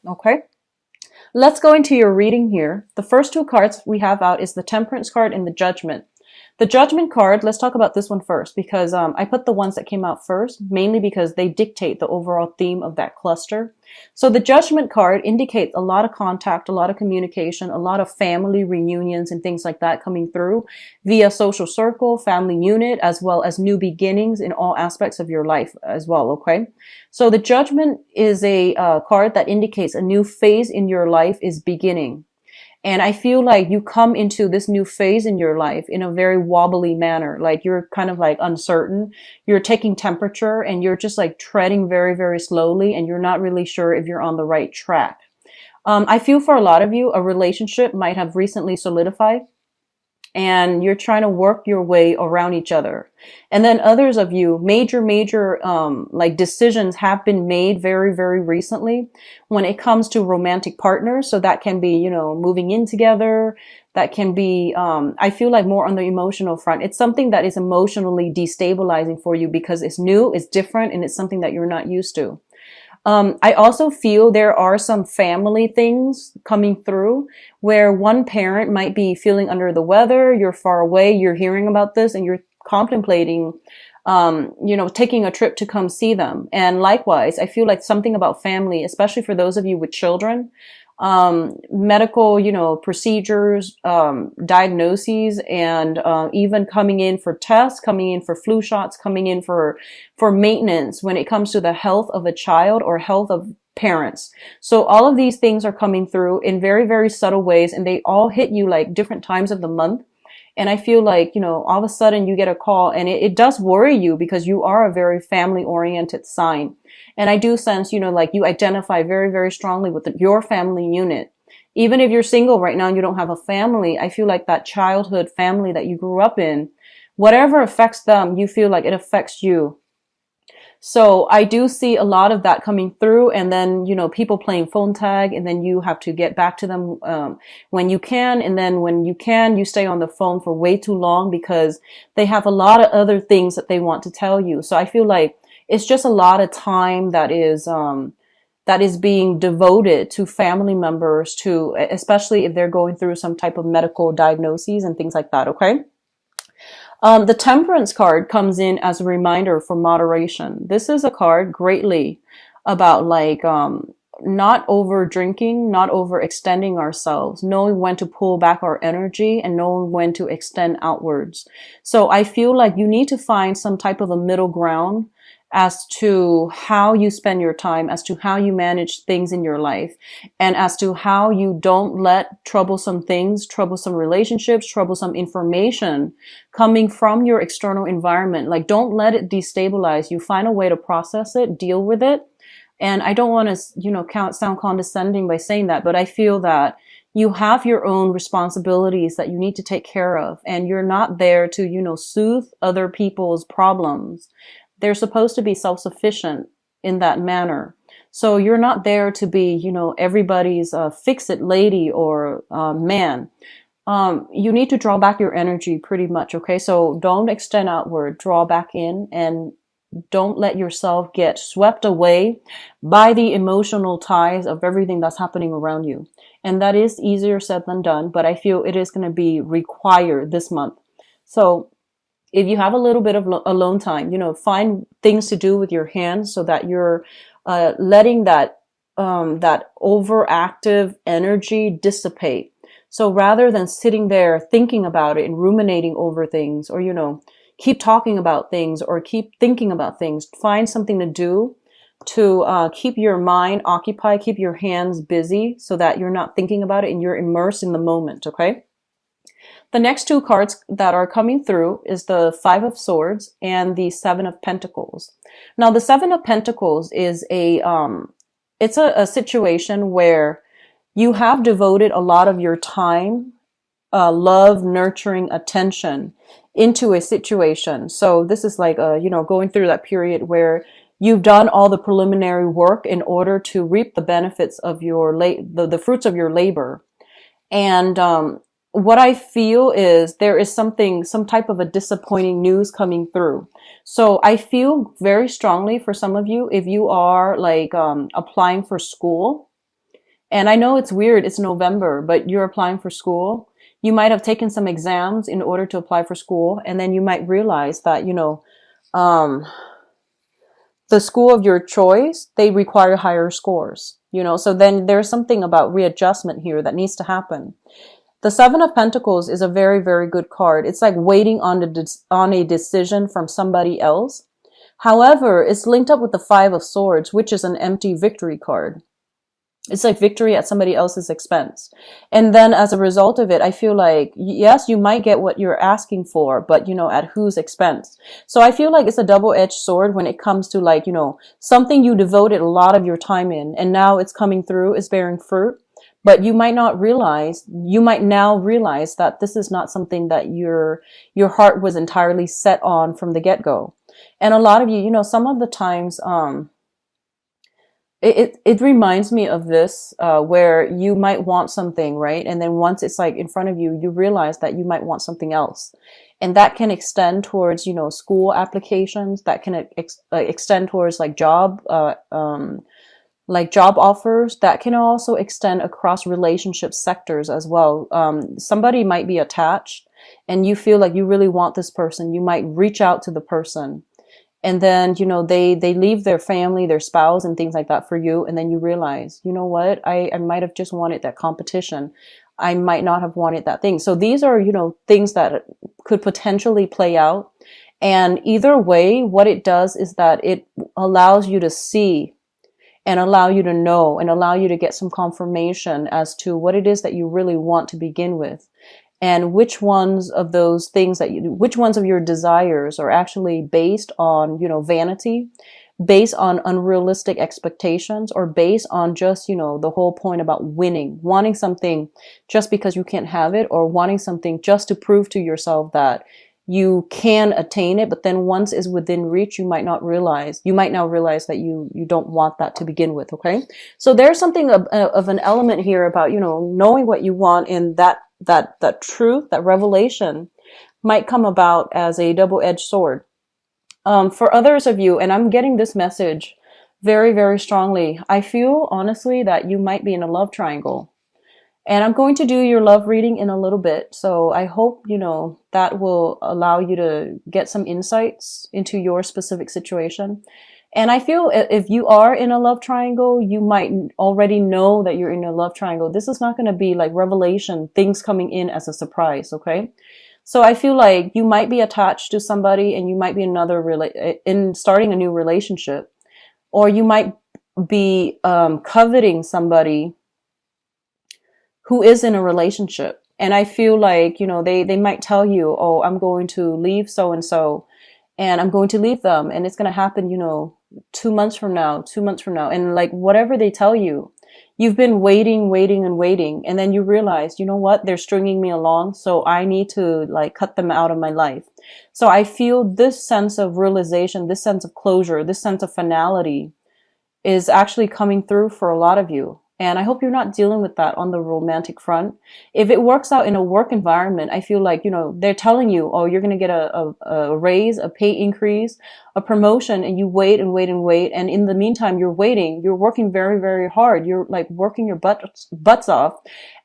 Okay. Let's go into your reading here. The first two cards we have out is the Temperance card and the Judgment. The Judgment card, let's talk about this one first because I put the ones that came out first, mainly because they dictate the overall theme of that cluster. So the Judgment card indicates a lot of contact, a lot of communication, a lot of family reunions and things like that coming through via social circle, family unit, as well as new beginnings in all aspects of your life as well, okay? So the Judgment is a card that indicates a new phase in your life is beginning. And I feel like you come into this new phase in your life in a very wobbly manner. Like you're kind of like uncertain. You're taking temperature and you're just like treading very, very slowly and you're not really sure if you're on the right track. I feel for a lot of you, a relationship might have recently solidified and you're trying to work your way around each other. And then others of you, major, like decisions have been made very, very recently when it comes to romantic partners. So that can be, you know, moving in together. That can be, I feel like more on the emotional front. It's something that is emotionally destabilizing for you because it's new, it's different, and it's something that you're not used to. I also feel there are some family things coming through where one parent might be feeling under the weather. You're far away. You're hearing about this and you're contemplating, taking a trip to come see them. And likewise, I feel like something about family, especially for those of you with children, medical, procedures, diagnoses, and even coming in for tests, coming in for flu shots, coming in for maintenance when it comes to the health of a child or health of parents. So all of these things are coming through in very, very subtle ways, and they all hit you like different times of the month. And I feel like, all of a sudden you get a call and it does worry you because you are a very family oriented sign. And I do sense, like you identify very, very strongly with your family unit. Even if you're single right now and you don't have a family, I feel like that childhood family that you grew up in, whatever affects them, you feel like it affects you. So I do see a lot of that coming through, and then, people playing phone tag, and then you have to get back to them when you can. And then when you can, you stay on the phone for way too long because they have a lot of other things that they want to tell you. So I feel like it's just a lot of time that is being devoted to family members, to especially if they're going through some type of medical diagnoses and things like that. Okay. The Temperance card comes in as a reminder for moderation. This is a card greatly about like, not over drinking, not overextending ourselves, knowing when to pull back our energy and knowing when to extend outwards. So I feel like you need to find some type of a middle ground as to how you spend your time, as to how you manage things in your life, and as to how you don't let troublesome things, troublesome relationships, troublesome information coming from your external environment. Like, don't let it destabilize you. Find a way to process it, deal with it. And I don't want to, sound condescending by saying that, but I feel that you have your own responsibilities that you need to take care of, and you're not there to, soothe other people's problems. They're supposed to be self-sufficient in that manner. So you're not there to be, everybody's fix-it lady or man. You need to draw back your energy pretty much, okay? So don't extend outward, draw back in, and don't let yourself get swept away by the emotional ties of everything that's happening around you. And that is easier said than done, but I feel it is going to be required this month. So if you have a little bit of alone time, find things to do with your hands so that you're letting that overactive energy dissipate. So rather than sitting there thinking about it and ruminating over things, or keep talking about things or keep thinking about things, find something to do to keep your mind occupied, keep your hands busy so that you're not thinking about it and you're immersed in the moment. Okay. The next two cards that are coming through is the Five of Swords and the Seven of Pentacles. Now, the Seven of Pentacles is it's a situation where you have devoted a lot of your time, love, nurturing, attention into a situation. So this is like, going through that period where you've done all the preliminary work in order to reap the benefits of your the fruits of your labor. And, what I feel is there is some type of a disappointing news coming through. So I feel very strongly for some of you, if you are like applying for school And I know it's weird, it's November, but you're applying for school. You might have taken some exams in order to apply for school, and then you might realize that, um, the school of your choice, they require higher scores, so then there's something about readjustment here that needs to happen. The Seven of Pentacles is a very, very good card. It's like waiting on a decision from somebody else. However, it's linked up with the Five of Swords, which is an empty victory card. It's like victory at somebody else's expense. And then as a result of it, I feel like, yes, you might get what you're asking for, but at whose expense? So I feel like it's a double-edged sword when it comes to like, something you devoted a lot of your time in, and now it's coming through, it's bearing fruit. But you might not realize, you might now realize that this is not something that your heart was entirely set on from the get-go. And a lot of you, some of the times, it reminds me of this, where you might want something, right? And then once it's like in front of you, you realize that you might want something else. And that can extend towards, school applications, that can extend towards like job offers, that can also extend across relationship sectors as well. Somebody might be attached and you feel like you really want this person. You might reach out to the person. And then, they leave their family, their spouse and things like that for you. And then you realize, you know what? I might have just wanted that competition. I might not have wanted that thing. So these are, things that could potentially play out. And either way, what it does is that it allows you to see and allow you to know and allow you to get some confirmation as to what it is that you really want to begin with. And which ones of those things which ones of your desires are actually based on, vanity, based on unrealistic expectations, or based on just, the whole point about winning, wanting something just because you can't have it, or wanting something just to prove to yourself that you can attain it. But then once it's within reach, you might now realize that you don't want that to begin with. Okay. So there's something of an element here about, knowing what you want, and that truth, that revelation might come about as a double-edged sword. For others of you, and I'm getting this message very, very strongly, I feel honestly that you might be in a love triangle. And I'm going to do your love reading in a little bit. So I hope, that will allow you to get some insights into your specific situation. And I feel if you are in a love triangle, you might already know that you're in a love triangle. This is not going to be like revelation, things coming in as a surprise. Okay. So I feel like you might be attached to somebody, and you might be in starting a new relationship, or you might be coveting somebody who is in a relationship. And I feel like, they might tell you, oh, I'm going to leave so-and-so, and I'm going to leave them, and it's going to happen, 2 months from now. And like whatever they tell you, you've been waiting, and waiting. And then you realize, you know what? They're stringing me along. So I need to like cut them out of my life. So I feel this sense of realization, this sense of closure, this sense of finality is actually coming through for a lot of you. And I hope you're not dealing with that on the romantic front. If it works out in a work environment, I feel like, they're telling you, oh, you're going to get a raise, a pay increase, a promotion, and you wait and wait and wait. And in the meantime, you're waiting, you're working very, very hard. You're like working your butts off.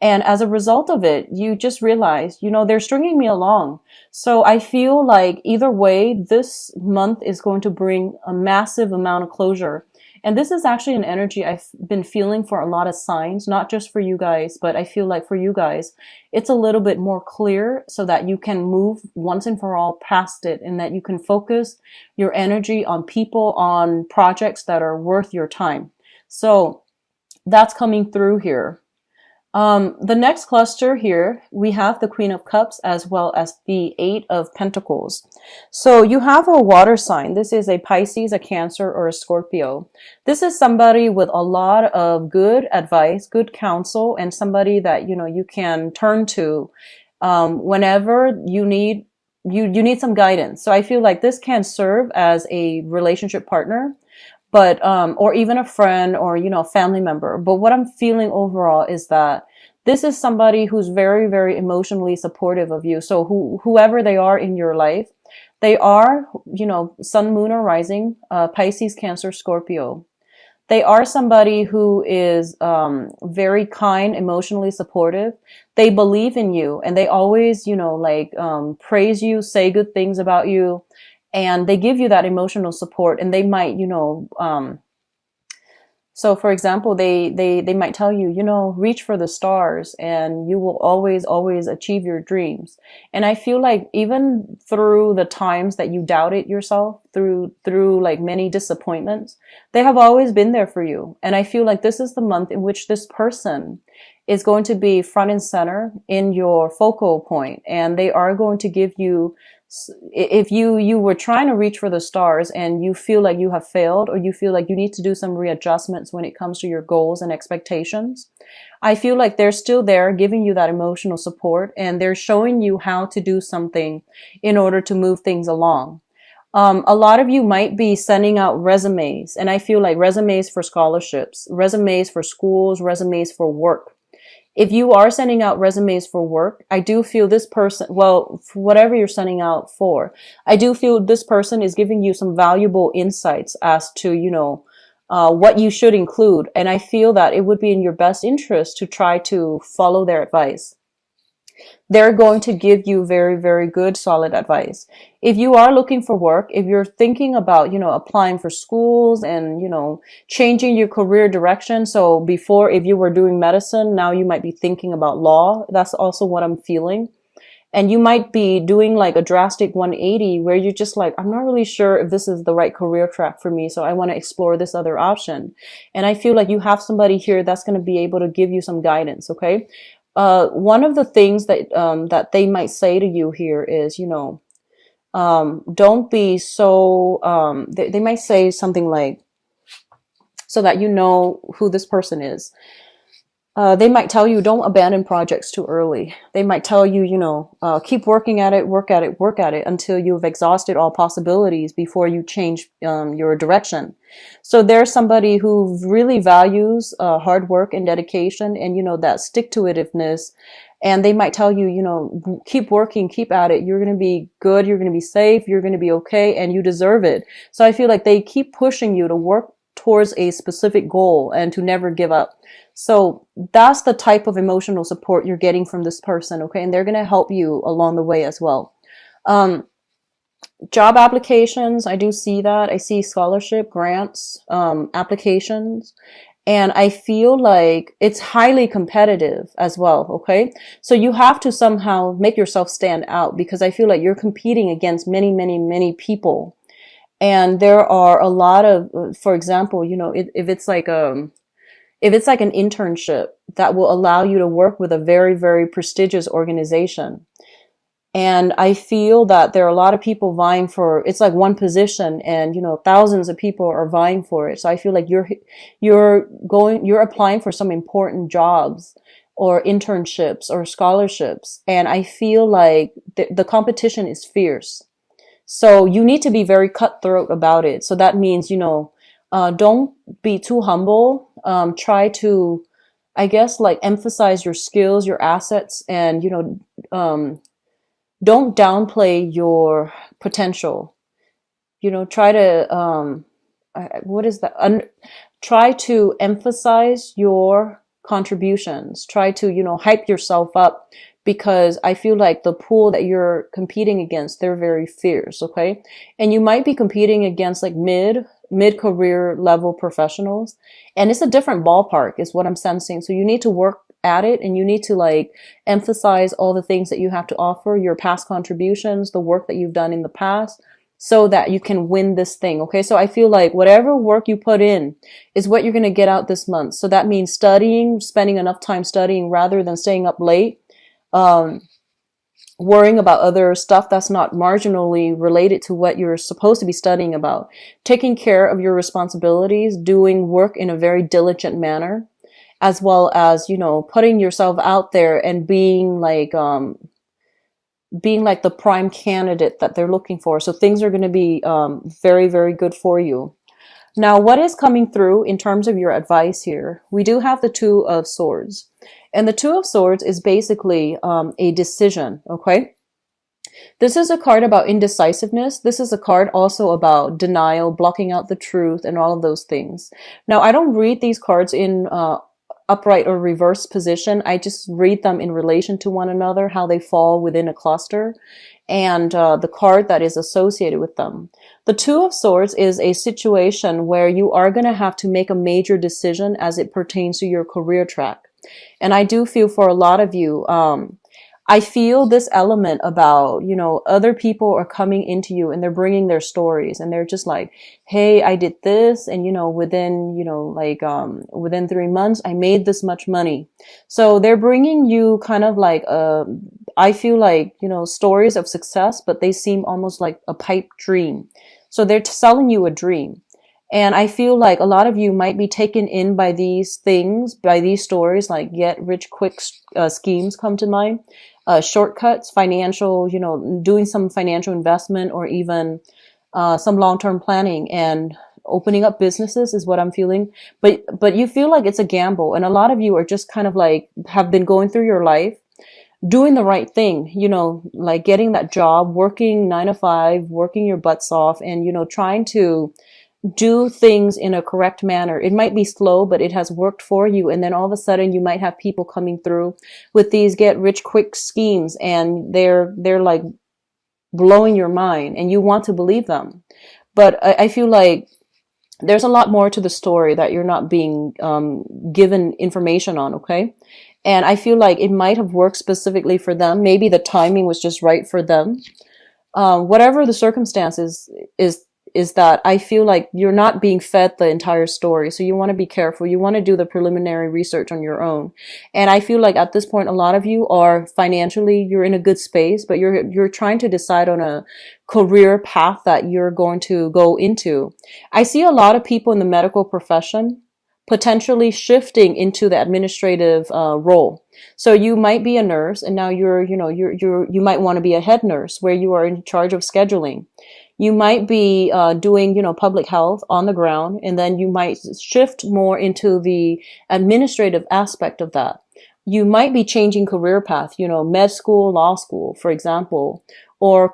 And as a result of it, you just realize, they're stringing me along. So I feel like either way, this month is going to bring a massive amount of closure. And this is actually an energy I've been feeling for a lot of signs, not just for you guys, but I feel like for you guys, it's a little bit more clear so that you can move once and for all past it, and that you can focus your energy on people, on projects that are worth your time. So that's coming through here. The next cluster here, we have the Queen of Cups as well as the Eight of Pentacles. So you have a water sign. This is a Pisces, a Cancer, or a Scorpio. This is somebody with a lot of good advice, good counsel, and somebody that, you can turn to, whenever you need some guidance. So I feel like this can serve as a relationship partner, but or even a friend, or family member. But what I'm feeling overall is that this is somebody who's very, very emotionally supportive of you. So whoever they are in your life, they are, sun, moon, or rising, Pisces, Cancer, Scorpio. They are somebody who is very kind, emotionally supportive. They believe in you and they always, like praise you, say good things about you, and they give you that emotional support. And they might, so for example, they might tell you, reach for the stars and you will always, always achieve your dreams. And I feel like even through the times that you doubted yourself, through like many disappointments, they have always been there for you. And I feel like this is the month in which this person is going to be front and center in your focal point, and they are going to give you, if you were trying to reach for the stars and you feel like you have failed, or you feel like you need to do some readjustments when it comes to your goals and expectations, I feel like they're still there giving you that emotional support, and they're showing you how to do something in order to move things along. A lot of you might be sending out resumes, and I feel like resumes for scholarships, resumes for schools, resumes for work. If you are sending out resumes for work, I do feel this person, well, for whatever you're sending out for, I do feel this person is giving you some valuable insights as to, what you should include. And I feel that it would be in your best interest to try to follow their advice. They're going to give you very, very good, solid advice. If you are looking for work, if you're thinking about, applying for schools and, changing your career direction. So before, if you were doing medicine, now you might be thinking about law. That's also what I'm feeling. And you might be doing like a drastic 180 where you're just like, I'm not really sure if this is the right career track for me. So I want to explore this other option. And I feel like you have somebody here that's going to be able to give you some guidance. Okay. One of the things that they might say to you here is, don't be so, they might say something like, so that you know who this person is. They might tell you, don't abandon projects too early. They might tell you, keep working at it, work at it, work at it until you've exhausted all possibilities before you change your direction. So there's somebody who really values hard work and dedication and, that stick-to-itiveness. And they might tell you, keep working, keep at it. You're going to be good. You're going to be safe. You're going to be okay. And you deserve it. So I feel like they keep pushing you to work towards a specific goal and to never give up. So that's the type of emotional support you're getting from this person, okay? And they're going to help you along the way as well. Job applications, I do see that. I see scholarship, grants, applications. And I feel like it's highly competitive as well, okay? So you have to somehow make yourself stand out, because I feel like you're competing against many, many, many people. And there are a lot of, for example, if it's like an internship that will allow you to work with a very, very prestigious organization. And I feel that there are a lot of people vying for, it's like one position and, thousands of people are vying for it. So I feel like you're applying for some important jobs or internships or scholarships. And I feel like the competition is fierce. So you need to be very cutthroat about it. So that means, don't be too humble. Try to, I guess, like emphasize your skills, your assets, and, don't downplay your potential. Try to, what is that? Try to emphasize your contributions. Try to, hype yourself up, because I feel like the pool that you're competing against, they're very fierce, okay? And you might be competing against like mid-career level professionals, and it's a different ballpark is what I'm sensing. So you need to work at it, and you need to like emphasize all the things that you have to offer, your past contributions, the work that you've done in the past, so that you can win this thing. Okay. So I feel like whatever work you put in is what you're going to get out this month. So that means studying, spending enough time studying rather than staying up late, worrying about other stuff that's not marginally related to what you're supposed to be studying about, taking care of your responsibilities, doing work in a very diligent manner, as well as, putting yourself out there and being like the prime candidate that they're looking for. So things are going to be very, very good for you. Now, what is coming through in terms of your advice here? We do have the Two of Swords. And the Two of Swords is basically a decision, okay? This is a card about indecisiveness. This is a card also about denial, blocking out the truth, and all of those things. Now, I don't read these cards in upright or reverse position. I just read them in relation to one another, how they fall within a cluster, and the card that is associated with them. The Two of Swords is a situation where you are going to have to make a major decision as it pertains to your career track. And I do feel for a lot of you, I feel this element about, other people are coming into you and they're bringing their stories and they're just like, hey, I did this. And, within 3 months, I made this much money. So they're bringing you kind of like, I feel like, stories of success, but they seem almost like a pipe dream. So they're selling you a dream. And I feel like a lot of you might be taken in by these things, by these stories, like get rich quick schemes come to mind, shortcuts, financial, doing some financial investment or even some long-term planning and opening up businesses is what I'm feeling. But you feel like it's a gamble. And a lot of you are just kind of like have been going through your life doing the right thing, like getting that job, working 9 to 5, working your butts off and, trying to do things in a correct manner. It might be slow, but it has worked for you. And then all of a sudden you might have people coming through with these get rich quick schemes and they're like blowing your mind and you want to believe them. But I feel like there's a lot more to the story that you're not being given information on. Okay. And I feel like it might have worked specifically for them. Maybe the timing was just right for them. Whatever the circumstances is that I feel like you're not being fed the entire story. So you want to be careful. You want to do the preliminary research on your own. And I feel like at this point, a lot of you are financially, you're in a good space, but you're trying to decide on a career path that you're going to go into. I see a lot of people in the medical profession potentially shifting into the administrative role. So you might be a nurse and now you might want to be a head nurse where you are in charge of scheduling. You might be doing, public health on the ground, and then you might shift more into the administrative aspect of that. You might be changing career path, med school, law school, for example, or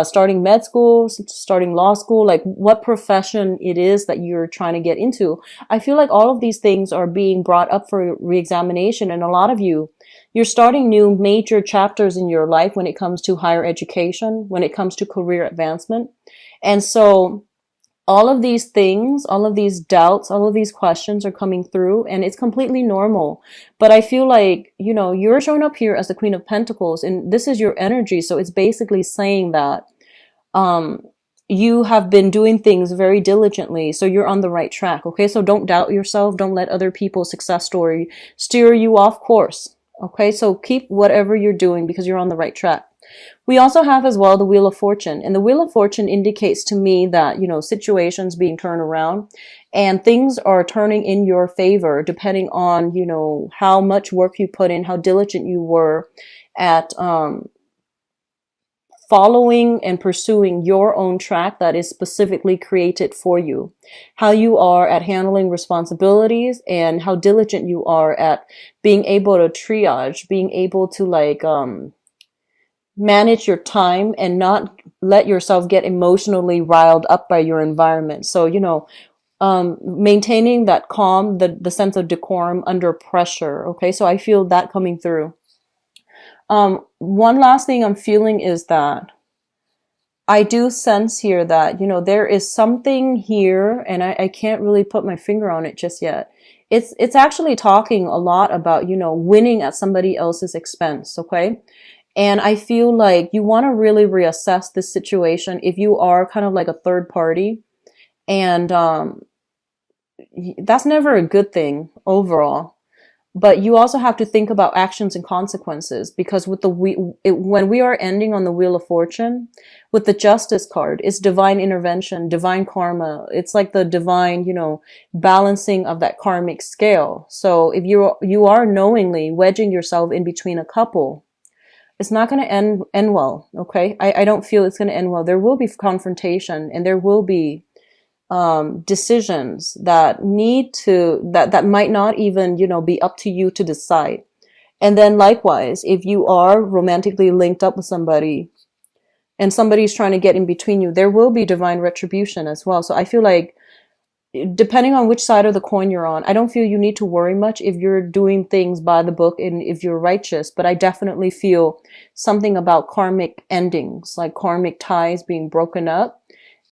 starting med school, starting law school, like what profession it is that you're trying to get into. I feel like all of these things are being brought up for reexamination, and a lot of you're starting new major chapters in your life when it comes to higher education, when it comes to career advancement. And so all of these things, all of these doubts, all of these questions are coming through and it's completely normal. But I feel like, you're showing up here as the Queen of Pentacles and this is your energy. So it's basically saying that, you have been doing things very diligently. So you're on the right track. Okay. So don't doubt yourself. Don't let other people's success story steer you off course. Okay. So keep whatever you're doing because you're on the right track. We also have as well the Wheel of Fortune. And the Wheel of Fortune indicates to me that, situations being turned around and things are turning in your favor depending on, how much work you put in, how diligent you were at following and pursuing your own track that is specifically created for you. How you are at handling responsibilities and how diligent you are at being able to triage, being able to manage your time and not let yourself get emotionally riled up by your environment. So, maintaining that calm, the sense of decorum under pressure. Okay. So I feel that coming through. One last thing I'm feeling is that I do sense here that, there is something here and I can't really put my finger on it just yet. It's actually talking a lot about, winning at somebody else's expense. Okay. And I feel like you want to really reassess this situation if you are kind of like a third party. And that's never a good thing overall. But you also have to think about actions and consequences because with when we are ending on the Wheel of Fortune, with the Justice card, it's divine intervention, divine karma. It's like the divine, balancing of that karmic scale. So if you are knowingly wedging yourself in between a couple, it's not going to end well. Okay. I don't feel it's going to end well. There will be confrontation and there will be, decisions that that might not even, be up to you to decide. And then likewise, if you are romantically linked up with somebody, and somebody's trying to get in between you, there will be divine retribution as well. So I feel like depending on which side of the coin you're on, I don't feel you need to worry much if you're doing things by the book and if you're righteous. But I definitely feel something about karmic endings, like karmic ties being broken up.